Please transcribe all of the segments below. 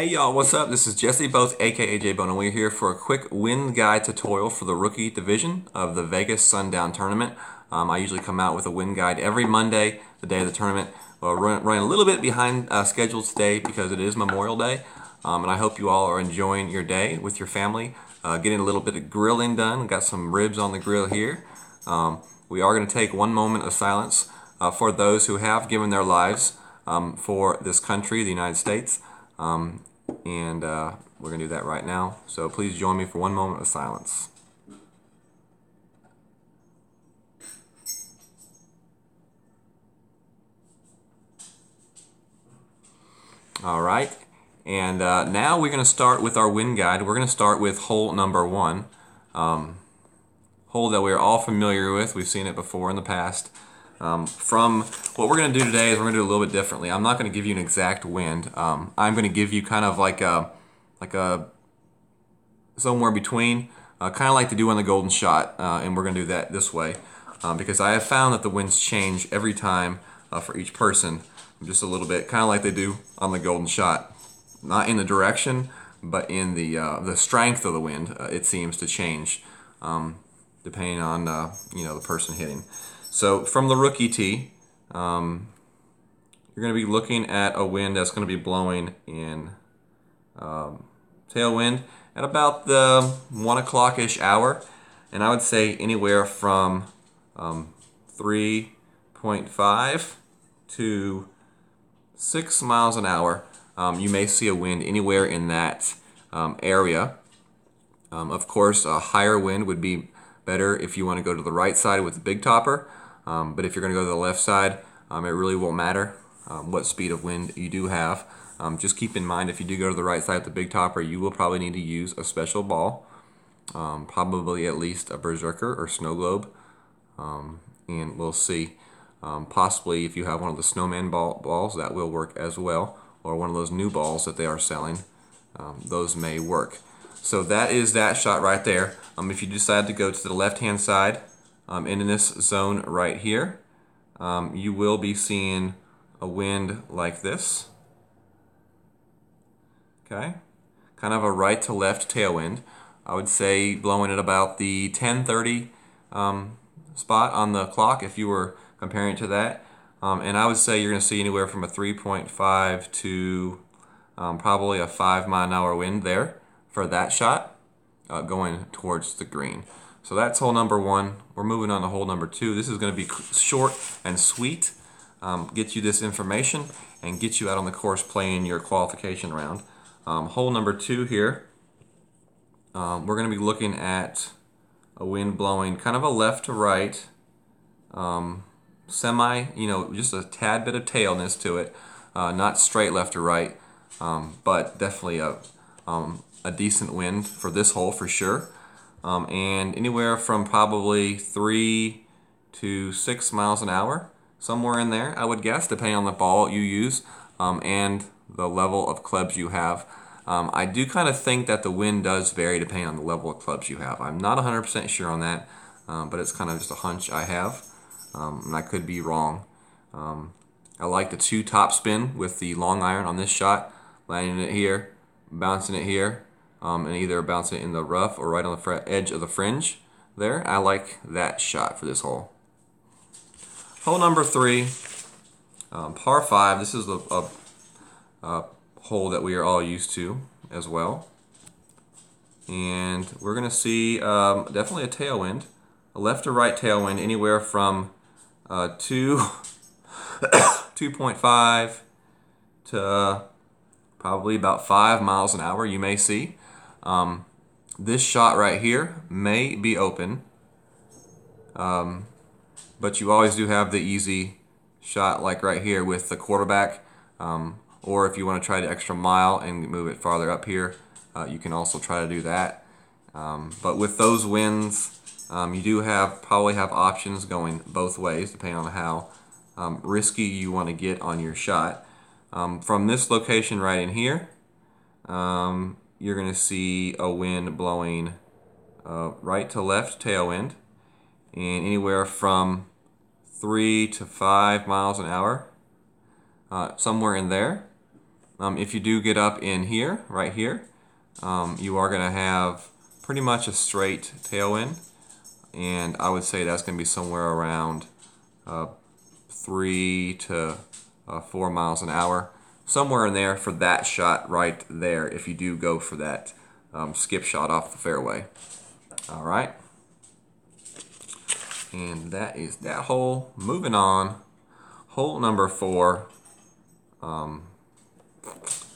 Hey y'all, what's up? This is Jesse Both, aka J Bone, and we're here for a quick wind guide tutorial for the rookie division of the Vegas Sundown tournament. I usually come out with a wind guide every Monday, the day of the tournament. Running a little bit behind schedule today because it is Memorial Day, and I hope you all are enjoying your day with your family, getting a little bit of grilling done. We've got some ribs on the grill here. We are going to take one moment of silence for those who have given their lives for this country, the United States. We're going to do that right now. So please join me for one moment of silence. All right. And now we're going to start with our wind guide. We're going to start with hole number 1. Hole that we're all familiar with. We've seen it before in the past. From what we're going to do today is we're going to do it a little bit differently. I'm not going to give you an exact wind. I'm going to give you kind of like a somewhere between, kind of like they do on the golden shot, and we're going to do that this way because I have found that the winds change every time for each person, just a little bit, kind of like they do on the golden shot. Not in the direction, but in the strength of the wind. It seems to change depending on the person hitting. So from the rookie tee, you're going to be looking at a wind that's going to be blowing in tailwind at about the 1 o'clock-ish hour, and I would say anywhere from 3.5 to 6 miles an hour. You may see a wind anywhere in that area. Of course, a higher wind would be better if you want to go to the right side with the big topper. But if you're going to go to the left side, it really won't matter what speed of wind you do have. Just keep in mind, if you do go to the right side with the big topper, you will probably need to use a special ball, probably at least a berserker or snow globe, and we'll see. Possibly if you have one of the snowman balls, that will work as well, or one of those new balls that they are selling, those may work. So that is that shot right there. If you decide to go to the left-hand side, in this zone right here, you will be seeing a wind like this. Okay, kind of a right to left tailwind. I would say blowing at about the 10:30 spot on the clock if you were comparing it to that. And I would say you're going to see anywhere from a 3.5 to probably a 5-mile-an-hour wind there for that shot going towards the green. So that's hole number 1. We're moving on to hole number 2. This is going to be short and sweet. Get you this information and get you out on the course playing your qualification round. Hole number 2 here, we're going to be looking at a wind blowing kind of a left to right, semi, just a tad bit of tailness to it. Not straight left to right, but definitely a decent wind for this hole for sure. And anywhere from probably 3 to 6 miles an hour, somewhere in there, I would guess, depending on the ball you use and the level of clubs you have. I do kind of think that the wind does vary depending on the level of clubs you have. I'm not 100% sure on that, but it's kind of just a hunch I have, and I could be wrong. I like the 2 top spin with the long iron on this shot, landing it here, bouncing it here, and either bouncing it in the rough or right on the edge of the fringe there. I like that shot for this hole. Hole number 3, par 5. This is a hole that we are all used to as well. And we're going to see definitely a tailwind, a left to right tailwind, anywhere from 2.5 to probably about 5 miles an hour you may see. This shot right here may be open, but you always do have the easy shot like right here with the quarterback, or if you want to try the extra mile and move it farther up here, you can also try to do that. But with those winds, you do probably have options going both ways depending on how risky you want to get on your shot. From this location right in here, you're going to see a wind blowing right to left tailwind, and anywhere from 3 to 5 miles an hour, somewhere in there. If you do get up in here, right here, you are going to have pretty much a straight tailwind, and I would say that's going to be somewhere around 3 to 4 miles an hour, somewhere in there for that shot right there if you do go for that skip shot off the fairway. All right, and that is that hole. Moving on, hole number 4.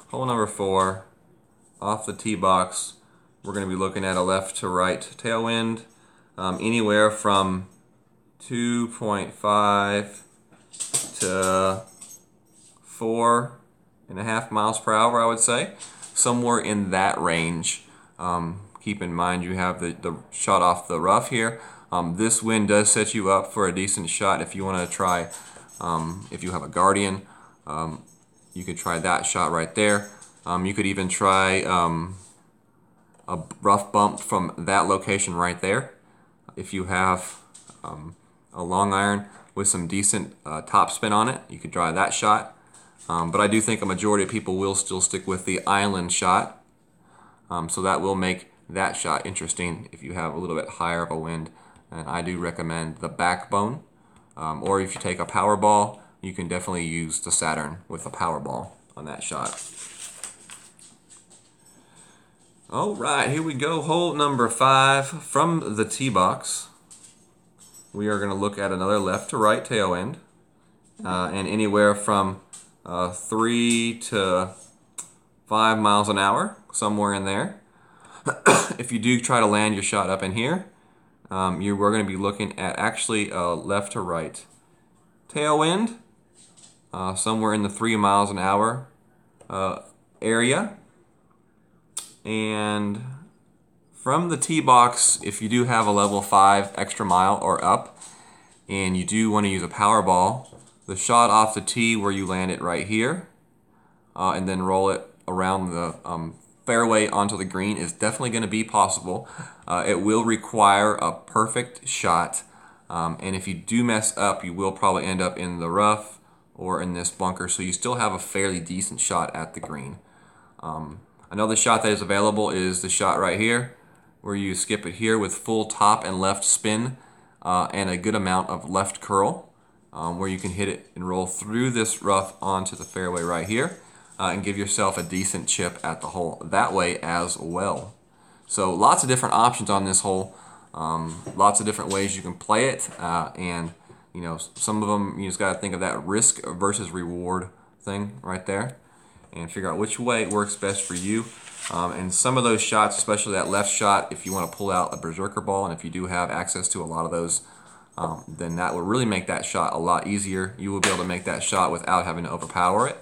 Hole number 4, off the tee box, we're going to be looking at a left to right tailwind, anywhere from 2.5 to 4.5 miles per hour, I would say, somewhere in that range. Keep in mind you have the shot off the rough here. This wind does set you up for a decent shot if you want to try, if you have a Guardian, you could try that shot right there. You could even try a rough bump from that location right there. If you have a long iron with some decent topspin on it, you could try that shot. But I do think a majority of people will still stick with the island shot. So that will make that shot interesting if you have a little bit higher of a wind. And I do recommend the backbone. Or if you take a power ball, you can definitely use the Saturn with a power ball on that shot. All right, here we go. Hole number 5 from the tee box. We are going to look at another left to right tailwind, and anywhere from 3 to 5 miles an hour, somewhere in there. If you do try to land your shot up in here, you are going to be looking at actually a left to right tailwind, somewhere in the 3 miles an hour area. And from the tee box, if you do have a level 5 extra mile or up, and you do want to use a power ball, the shot off the tee where you land it right here, and then roll it around the fairway onto the green is definitely going to be possible. It will require a perfect shot, and if you do mess up, you will probably end up in the rough or in this bunker, so you still have a fairly decent shot at the green. Another shot that is available is the shot right here, where you skip it here with full top and left spin and a good amount of left curl, where you can hit it and roll through this rough onto the fairway right here and give yourself a decent chip at the hole that way as well. So lots of different options on this hole, lots of different ways you can play it, and you know, some of them you just got to think of that risk versus reward thing right there and figure out which way works best for you. And some of those shots, especially that left shot, if you want to pull out a berserker ball, and if you do have access to a lot of those, then that will really make that shot a lot easier. You will be able to make that shot without having to overpower it.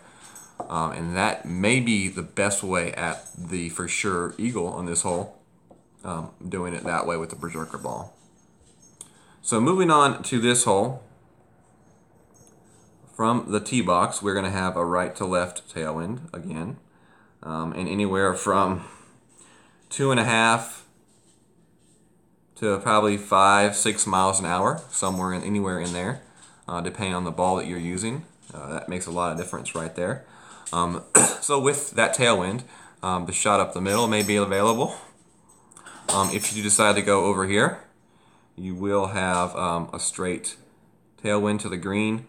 And that may be the best way at the for sure eagle on this hole, doing it that way with the berserker ball. So moving on to this hole, from the tee box, we're going to have a right to left tailwind again, and anywhere from 2.5 to probably 5-6 miles an hour, anywhere in there, depending on the ball that you're using. That makes a lot of difference right there. So with that tailwind, the shot up the middle may be available. If you decide to go over here, you will have a straight tailwind to the green,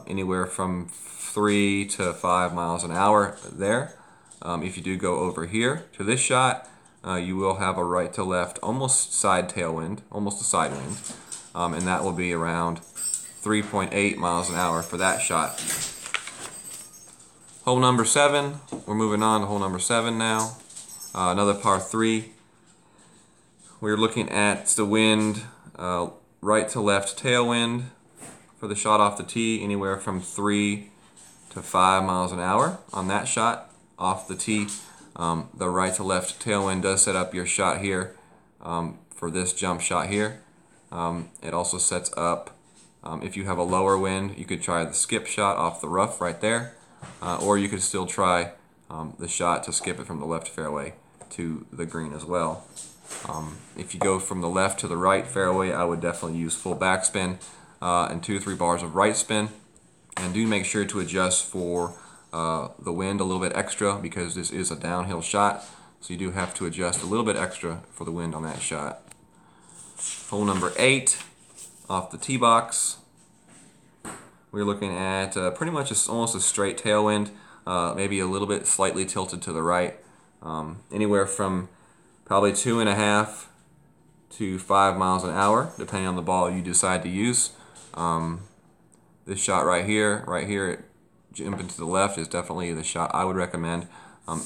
anywhere from 3 to 5 miles an hour there. If you do go over here to this shot, you will have a right to left, almost side tailwind, almost a side wind, and that will be around 3.8 miles an hour for that shot. Hole number 7, we're moving on to hole number 7 now. Another par 3. We're looking at the wind, right to left tailwind for the shot off the tee, anywhere from 3 to 5 miles an hour on that shot off the tee. The right to left tailwind does set up your shot here for this jump shot here. It also sets up, if you have a lower wind, you could try the skip shot off the rough right there, or you could still try the shot to skip it from the left fairway to the green as well. If you go from the left to the right fairway, I would definitely use full backspin and 2 to 3 bars of right spin, and do make sure to adjust for the wind a little bit extra because this is a downhill shot. So you do have to adjust a little bit extra for the wind on that shot. Hole number 8 off the tee box. We're looking at pretty much almost a straight tailwind, maybe a little bit slightly tilted to the right. Anywhere from probably 2.5 to 5 miles an hour, depending on the ball you decide to use. This shot right here, jumping to the left is definitely the shot I would recommend.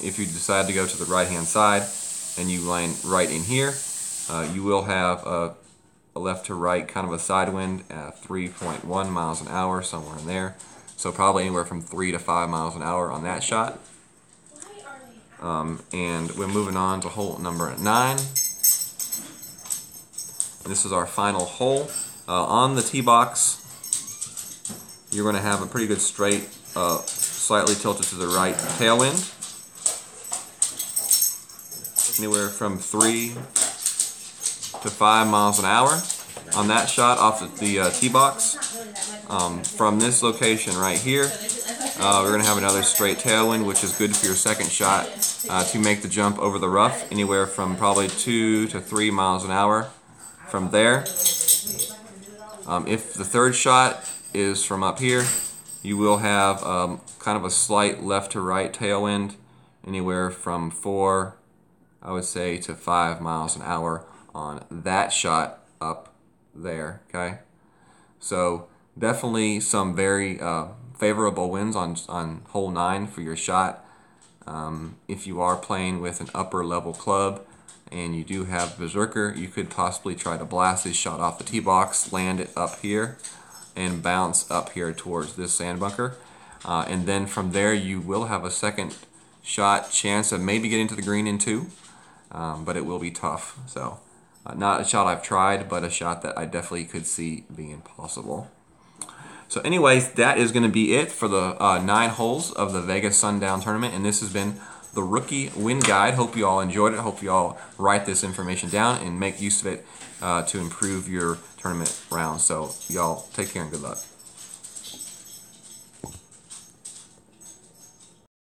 If you decide to go to the right-hand side and you line right in here, you will have a left to right kind of a side wind at 3.1 miles an hour, somewhere in there. So probably anywhere from 3 to 5 miles an hour on that shot. And we're moving on to hole number 9. This is our final hole. On the tee box, you're going to have a pretty good straight, slightly tilted to the right tailwind. Anywhere from 3 to 5 miles an hour on that shot off the tee box. From this location right here, we're going to have another straight tailwind, which is good for your second shot to make the jump over the rough, anywhere from probably 2 to 3 miles an hour from there. If the third shot is from up here, you will have kind of a slight left to right tailwind, anywhere from 4, I would say, to 5 miles an hour on that shot up there. Okay, so definitely some very favorable winds on hole 9 for your shot. If you are playing with an upper level club and you do have Berserker, you could possibly try to blast this shot off the tee box, land it up here, and bounce up here towards this sand bunker. And then from there you will have a second shot chance of maybe getting to the green in 2, but it will be tough. So not a shot I've tried, but a shot that I definitely could see being possible. So anyways, that is going to be it for the 9 holes of the Vegas Sundown tournament, and this has been the Rookie Wind Guide. Hope you all enjoyed it. Hope you all write this information down and make use of it to improve your tournament rounds. So y'all take care and good luck.